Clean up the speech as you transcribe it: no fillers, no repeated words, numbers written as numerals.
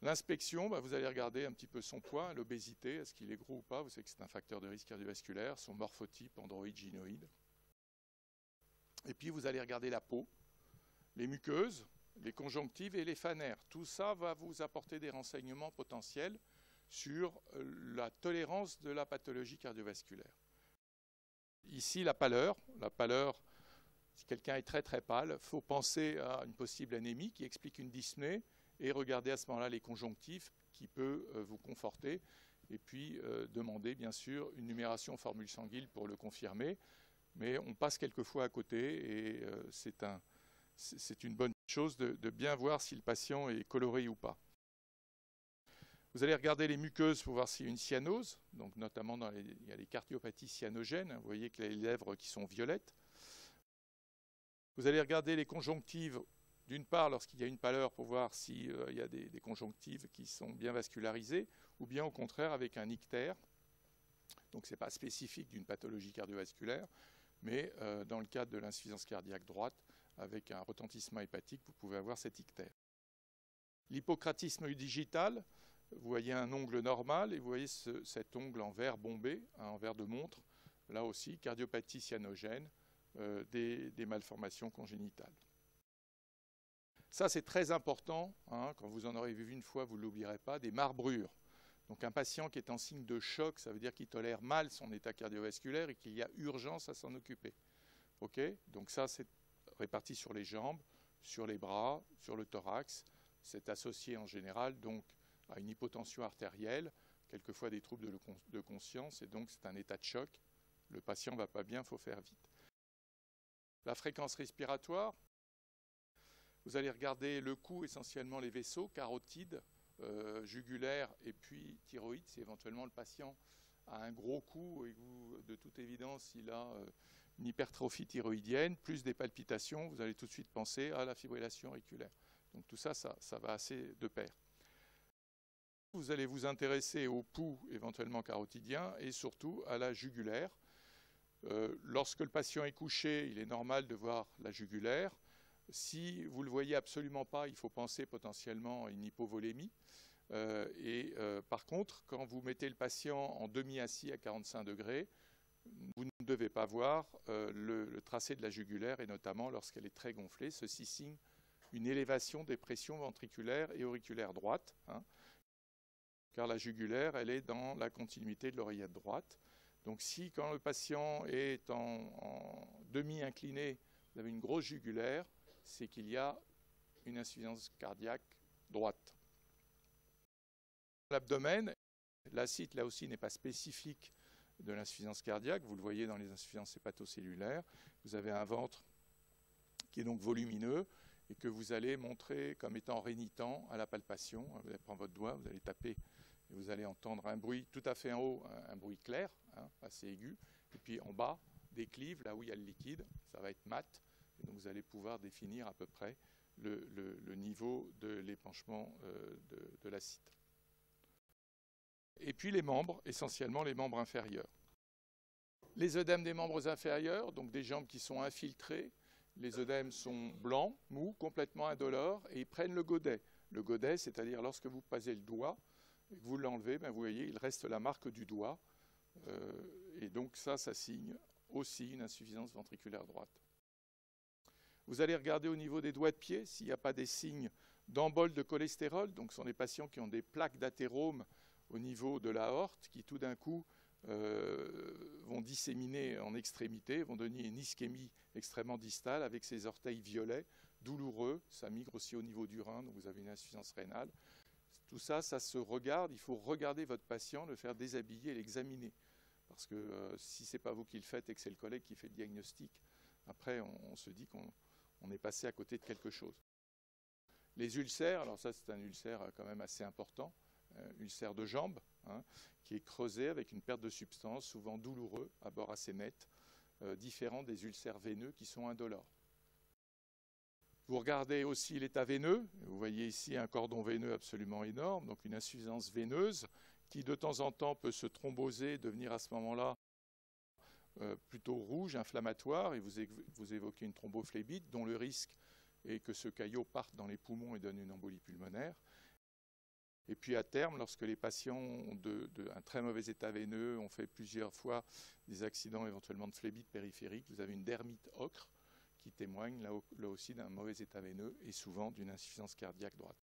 L'inspection, vous allez regarder un petit peu son poids, l'obésité, est-ce qu'il est gros ou pas, vous savez que c'est un facteur de risque cardiovasculaire, son morphotype, androïde, gynoïde. Et puis vous allez regarder la peau, les muqueuses, les conjonctives et les phanères. Tout ça va vous apporter des renseignements potentiels sur la tolérance de la pathologie cardiovasculaire. Ici, la pâleur. La pâleur, si quelqu'un est très très pâle, il faut penser à une possible anémie qui explique une dyspnée et regarder à ce moment-là les conjonctifs qui peut vous conforter. Et puis demander bien sûr une numération formule sanguine pour le confirmer. Mais on passe quelquefois à côté et c'est une bonne chose de bien voir si le patient est coloré ou pas. Vous allez regarder les muqueuses pour voir s'il y a une cyanose, donc notamment il y a les cardiopathies cyanogènes, vous voyez que les lèvres qui sont violettes. Vous allez regarder les conjonctives, d'une part lorsqu'il y a une pâleur pour voir s'il y a des conjonctives qui sont bien vascularisées, ou bien au contraire avec un ictère. Donc ce n'est pas spécifique d'une pathologie cardiovasculaire, mais dans le cadre de l'insuffisance cardiaque droite, avec un retentissement hépatique, vous pouvez avoir cet ictère. L'hypocratisme digital, vous voyez un ongle normal et vous voyez cet ongle en verre bombé, en verre de montre, là aussi cardiopathie cyanogène, des malformations congénitales. Ça c'est très important, hein, quand vous en aurez vu une fois, vous ne l'oublierez pas, des marbrures. Donc un patient qui est en signe de choc, ça veut dire qu'il tolère mal son état cardiovasculaire et qu'il y a urgence à s'en occuper. Okay, donc ça c'est réparti sur les jambes, sur les bras, sur le thorax. C'est associé en général donc à une hypotension artérielle, quelquefois des troubles de conscience, et donc c'est un état de choc. Le patient ne va pas bien, il faut faire vite. La fréquence respiratoire, vous allez regarder le cou, essentiellement les vaisseaux, carotides, jugulaires et puis thyroïde, si éventuellement le patient a un gros cou et que de toute évidence il a une hypertrophie thyroïdienne, plus des palpitations, vous allez tout de suite penser à la fibrillation auriculaire. Donc tout ça, ça va assez de pair. Vous allez vous intéresser au pouls éventuellement carotidien et surtout à la jugulaire. Lorsque le patient est couché, il est normal de voir la jugulaire. Si vous ne le voyez absolument pas, il faut penser potentiellement à une hypovolémie. Par contre, quand vous mettez le patient en demi-assis à 45 degrés, vous ne devez pas voir le tracé de la jugulaire, et notamment lorsqu'elle est très gonflée. Ceci signe une élévation des pressions ventriculaires et auriculaires droites, hein, car la jugulaire, elle est dans la continuité de l'oreillette droite. Donc si, quand le patient est en demi-incliné, vous avez une grosse jugulaire, c'est qu'il y a une insuffisance cardiaque droite. L'abdomen, l'acide là aussi n'est pas spécifique de l'insuffisance cardiaque, vous le voyez dans les insuffisances hépatocellulaires. Vous avez un ventre qui est donc volumineux et que vous allez montrer comme étant rénitent à la palpation. Vous allez prendre votre doigt, vous allez taper et vous allez entendre un bruit tout à fait en haut, un bruit clair, hein, assez aigu. Et puis en bas, déclive, là où il y a le liquide, ça va être mat. Et donc vous allez pouvoir définir à peu près le niveau de l'épanchement de l'acide. Et puis les membres, essentiellement les membres inférieurs. Les œdèmes des membres inférieurs, donc des jambes qui sont infiltrées, les œdèmes sont blancs, mous, complètement indolores, et ils prennent le godet. Le godet, c'est-à-dire lorsque vous posez le doigt, et que vous l'enlevez, vous voyez, il reste la marque du doigt. Et donc ça signe aussi une insuffisance ventriculaire droite. Vous allez regarder au niveau des doigts de pied s'il n'y a pas des signes d'embole de cholestérol. Donc ce sont des patients qui ont des plaques d'athérome au niveau de l'aorte qui tout d'un coup vont disséminer en extrémité, vont donner une ischémie extrêmement distale avec ces orteils violets, douloureux. Ça migre aussi au niveau du rein, donc vous avez une insuffisance rénale. Tout ça, ça se regarde. Il faut regarder votre patient, le faire déshabiller et l'examiner. Parce que si ce n'est pas vous qui le faites et que c'est le collègue qui fait le diagnostic, après on se dit qu'on est passé à côté de quelque chose. Les ulcères, alors ça c'est un ulcère quand même assez important, ulcère de jambe, hein, qui est creusé avec une perte de substance, souvent douloureux, à bord assez net, différent des ulcères veineux qui sont indolores. Vous regardez aussi l'état veineux, vous voyez ici un cordon veineux absolument énorme, donc une insuffisance veineuse qui de temps en temps peut se thromboser, devenir à ce moment-là plutôt rouge, inflammatoire, et vous évoquez une thrombophlébite dont le risque est que ce caillot parte dans les poumons et donne une embolie pulmonaire. Et puis à terme, lorsque les patients ont un très mauvais état veineux, ont fait plusieurs fois des accidents éventuellement de phlébite périphérique, vous avez une dermite ocre qui témoigne là aussi d'un mauvais état veineux et souvent d'une insuffisance cardiaque droite.